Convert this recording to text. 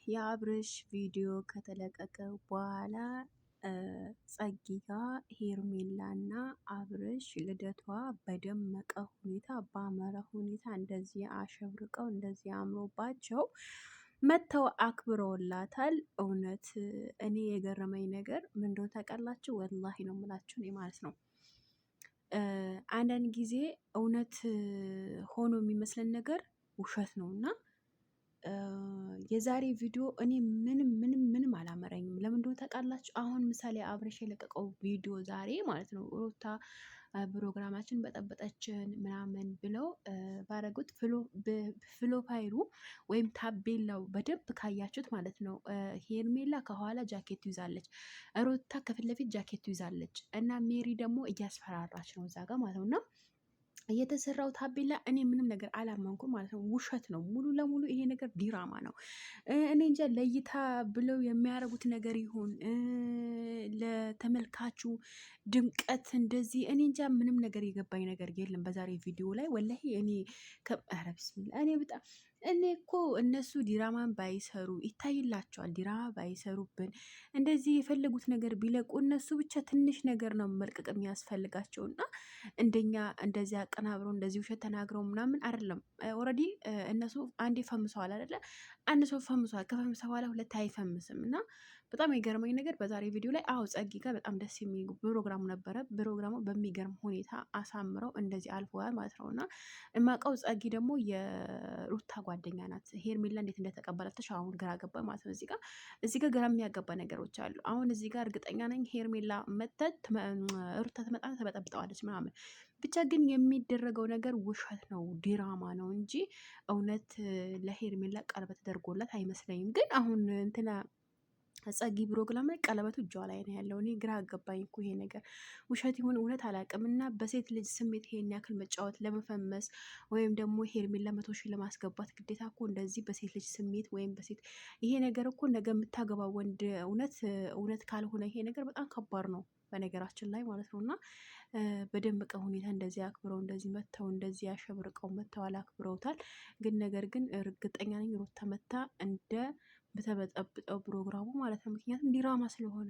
የአብርሽ ቪዲዮ ከተለቀቀ በኋላ ጸጊ ጋር ሄርሜላና አብርሽ ልደቷ በደመቀ ሁኔታ በአማረ ሁኔታ እንደዚህ አሸብርቀው እንደዚህ አምሮባቸው መተው አክብረውላታል። እውነት እኔ የገረመኝ ነገር ምን እንደሆነ ታውቃላችሁ? ወላሂ ነው የምላችሁ እኔ ማለት ነው። አንዳንድ ጊዜ እውነት ሆኖ የሚመስለን ነገር ውሸት ነው እና የዛሬ ቪዲዮ እኔ ምንም አላመረኝም። ለምን እንደሆነ ታውቃላችሁ? አሁን ምሳሌ አብርሽ የለቀቀው ቪዲዮ ዛሬ ማለት ነው ሩታ ፕሮግራማችን በጠበጠችን ምናምን ብለው ባረጉት ፍሎፋይሩ ወይም ታቤላው በደንብ ካያችሁት ማለት ነው ሄርሜላ ከኋላ ጃኬቱ ይዛለች፣ ሩታ ከፊት ለፊት ጃኬቱ ይዛለች እና ሜሪ ደግሞ እያስፈራራች ነው እዛ ጋር ማለት ነው እና የተሰራው ታቤላ እኔ ምንም ነገር አላመንኩም ማለት ነው። ውሸት ነው ሙሉ ለሙሉ ይሄ ነገር ዲራማ ነው። እኔ እንጃ ለእይታ ብለው የሚያደርጉት ነገር ይሆን ለተመልካቹ ድምቀት እንደዚህ እኔ እንጃ ምንም ነገር የገባኝ ነገር የለም በዛሬ ቪዲዮ ላይ ወላሂ እኔ ኧረ ቢስሚላ እኔ እኮ እነሱ ዲራማን ባይሰሩ ይታይላቸዋል። ዲራማ ባይሰሩብን እንደዚህ የፈለጉት ነገር ቢለቁ እነሱ ብቻ ትንሽ ነገር ነው መልቀቅ የሚያስፈልጋቸው እና እንደኛ እንደዚህ አቀናብረው እንደዚህ ውሸት ተናግረው ምናምን አይደለም። ኦልሬዲ እነሱ አንዴ ፈምሰዋል አይደለ? አንድ ሰው ፈምሰዋል። ከፈምሰ በኋላ ሁለት አይፈምስም እና በጣም የገረመኝ ነገር በዛሬ ቪዲዮ ላይ ጸጊ ጋር በጣም ደስ የሚል ፕሮግራሙ ነበረ። ፕሮግራሙ በሚገርም ሁኔታ አሳምረው እንደዚህ አልፈዋል ማለት ነው እና እማቀው ጸጊ ደግሞ የሩታ ጓደኛ ናት። ሄርሜላ እንዴት እንደተቀበላተሽ አሁን ግራ ገባ ማለት ነው። እዚህ ጋር ግራ የሚያገባ ነገሮች አሉ። አሁን እዚህ ጋር እርግጠኛ ነኝ ሄርሜላ ሩታ ትመጣ ተበጠብጠዋለች ምናምን ብቻ ግን የሚደረገው ነገር ውሸት ነው፣ ዲራማ ነው እንጂ እውነት ለሄርሜላ ቀለበት ተደርጎላት አይመስለኝም። ግን አሁን እንትና ጸጊ ፕሮግራም ላይ ቀለበቱ እጇ ላይ ነው ያለው። እኔ ግራ አገባኝ እኮ ይሄ ነገር ውሸት ይሁን እውነት አላውቅም። እና በሴት ልጅ ስሜት ይሄን ያክል መጫወት ለመፈመስ ወይም ደግሞ ሄርሜላ 100 ሺህ ለማስገባት ግዴታ እኮ እንደዚህ በሴት ልጅ ስሜት ወይም በሴት ይሄ ነገር እኮ ነገ የምታገባ ወንድ እውነት ካልሆነ ይሄ ነገር በጣም ከባድ ነው በነገራችን ላይ ማለት ነው እና በደመቀ ሁኔታ እንደዚህ አክብረው እንደዚህ መተው እንደዚህ ያሸብርቀው መተው አላክብረውታል። ግን ነገር ግን እርግጠኛ ነኝ ሩታ መታ እንደ በተበጠብጠው ፕሮግራሙ ማለት ነው። ምክንያቱም ዲራማ ስለሆነ